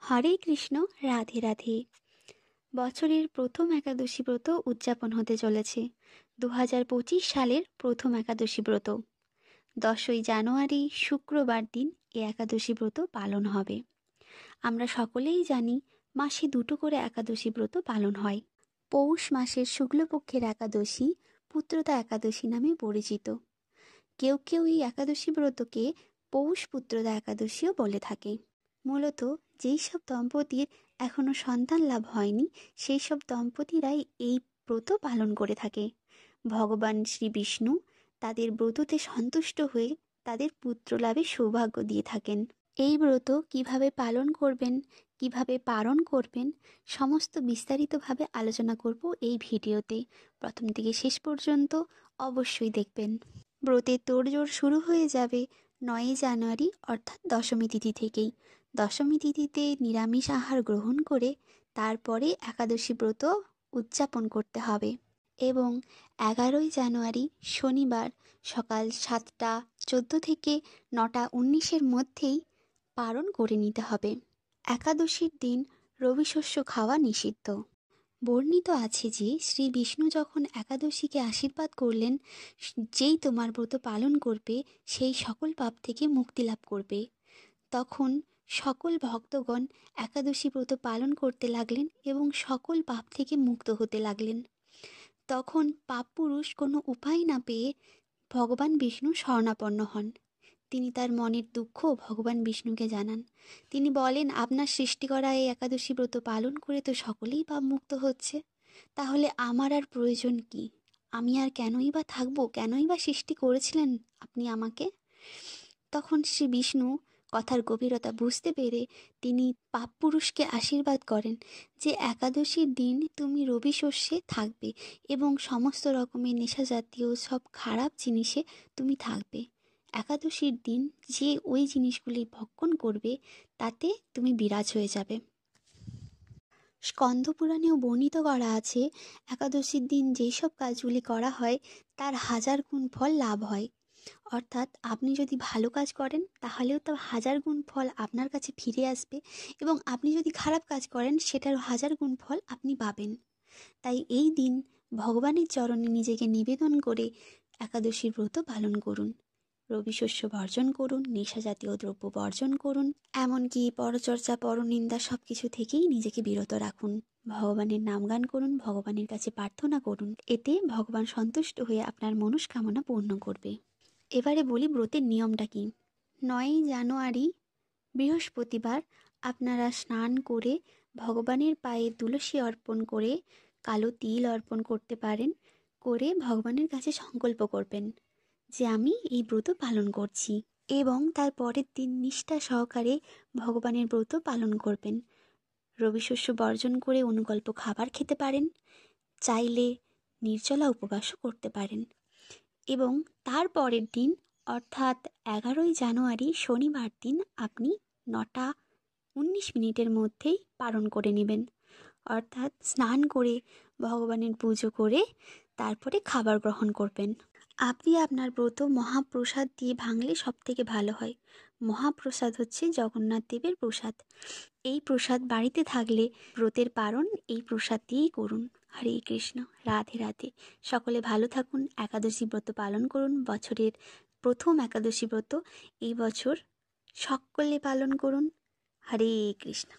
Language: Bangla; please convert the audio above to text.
হরে কৃষ্ণ। রাধে রাধে। বছরের প্রথম একাদশী ব্রত উদযাপন হতে চলেছে 2025 সালের প্রথম একাদশী ব্রত। 10ই জানুয়ারি শুক্রবার দিন এ একাদশী ব্রত পালন হবে। আমরা সকলেই জানি মাসে দুটো করে একাদশী ব্রত পালন হয়। পৌষ মাসের শুক্লপক্ষের একাদশী পুত্রদা একাদশী নামে পরিচিত। কেউ কেউ এই একাদশী ব্রতকে পৌষ পুত্রদা একাদশীও বলে থাকে। মূলত যেই সব দম্পতির এখনো সন্তান লাভ হয়নি সেই সব দম্পতিরাই এই ব্রত পালন করে থাকে। ভগবান শ্রী বিষ্ণু তাদের ব্রততে সন্তুষ্ট হয়ে তাদের পুত্র লাভে সৌভাগ্য দিয়ে থাকেন। এই ব্রত কিভাবে পালন করবেন, কিভাবে পালন করবেন, সমস্ত বিস্তারিতভাবে আলোচনা করব এই ভিডিওতে। প্রথম থেকে শেষ পর্যন্ত অবশ্যই দেখবেন। ব্রতের তোড়জোড় শুরু হয়ে যাবে 9ই জানুয়ারি অর্থাৎ দশমী তিথি থেকেই। দশমী তিথিতে নিরামিষ আহার গ্রহণ করে তারপরে একাদশী ব্রত উদযাপন করতে হবে এবং 11ই জানুয়ারি শনিবার সকাল 7টা 14 থেকে 9টা 19-এর মধ্যেই পালন করে নিতে হবে। একাদশীর দিন রবি শস্য খাওয়া নিষিদ্ধ। বর্ণিত আছে যে শ্রী বিষ্ণু যখন একাদশীকে আশীর্বাদ করলেন, যেই তোমার ব্রত পালন করবে সেই সকল পাপ থেকে মুক্তি লাভ করবে, তখন সকল ভক্তগণ একাদশী ব্রত পালন করতে লাগলেন এবং সকল পাপ থেকে মুক্ত হতে লাগলেন। তখন পাপ পুরুষ কোনো উপায় না পেয়ে ভগবান বিষ্ণু শরণাপন্ন হন। তিনি তার মনের দুঃখ ভগবান বিষ্ণুকে জানান। তিনি বলেন, আপনার সৃষ্টি করা এই একাদশী ব্রত পালন করে তো সকলেই পাপ মুক্ত হচ্ছে, তাহলে আমার আর প্রয়োজন কি? আমি আর কেনই বা থাকবো? কেনই বা সৃষ্টি করেছিলেন আপনি আমাকে? তখন শ্রী বিষ্ণু কথার গভীরতা বুঝতে পেরে তিনি পাপ পুরুষকে আশীর্বাদ করেন যে একাদশীর দিন তুমি রবি শস্যে থাকবে এবং সমস্ত রকমের নেশা জাতীয় সব খারাপ জিনিসে তুমি থাকবে। একাদশীর দিন যে ওই জিনিসগুলি ভক্ষণ করবে তাতে তুমি বিরাজ হয়ে যাবে। স্কন্দ পুরাণেও বর্ণিত করা আছে, একাদশীর দিন যেই সব কাজগুলি করা হয় তার 1000 গুণ ফল লাভ হয়। অর্থাৎ আপনি যদি ভালো কাজ করেন তাহলেও তার 1000 গুণ ফল আপনার কাছে ফিরে আসবে এবং আপনি যদি খারাপ কাজ করেন সেটার 1000 গুণ ফল আপনি পাবেন। তাই এই দিন ভগবানের চরণে নিজেকে নিবেদন করে একাদশীর ব্রত পালন করুন। রবি শস্য বর্জন করুন, নেশা জাতীয় দ্রব্য বর্জন করুন, এমনকি পরচর্চা পরনিন্দা সব কিছু থেকেই নিজেকে বিরত রাখুন। ভগবানের নামগান করুন, ভগবানের কাছে প্রার্থনা করুন। এতে ভগবান সন্তুষ্ট হয়ে আপনার মনস্কামনা পূর্ণ করবে। এবারে বলি ব্রতের নিয়মটা কি। 9ই জানুয়ারি বৃহস্পতিবার আপনারা স্নান করে ভগবানের পায়ে তুলসী অর্পণ করে কালো তিল অর্পণ করতে পারেন, করে ভগবানের কাছে সংকল্প করবেন যে আমি এই ব্রত পালন করছি, এবং তার পরের দিন নিষ্ঠা সহকারে ভগবানের ব্রত পালন করবেন। রবি শস্য বর্জন করে অনুকল্প খাবার খেতে পারেন, চাইলে নির্জলা উপবাসও করতে পারেন এবং তার পরের দিন অর্থাৎ 11ই জানুয়ারি শনিবার দিন আপনি 9টা 19 মধ্যেই পালন করে নেবেন। অর্থাৎ স্নান করে ভগবানের পুজো করে তারপরে খাবার গ্রহণ করবেন। আপনি আপনার ব্রত মহাপ্রসাদ দিয়ে ভাঙলে সব থেকে ভালো হয়। মহাপ্রসাদ হচ্ছে জগন্নাথ দেবের প্রসাদ। এই প্রসাদ বাড়িতে থাকলে ব্রতের পালন এই প্রসাদ দিয়েই করুন। হরে কৃষ্ণ। রাধে রাধে। সকলে ভালো থাকুন, একাদশী ব্রত পালন করুন। বছরের প্রথম একাদশী ব্রত এই বছর সকলে পালন করুন। হরে কৃষ্ণ।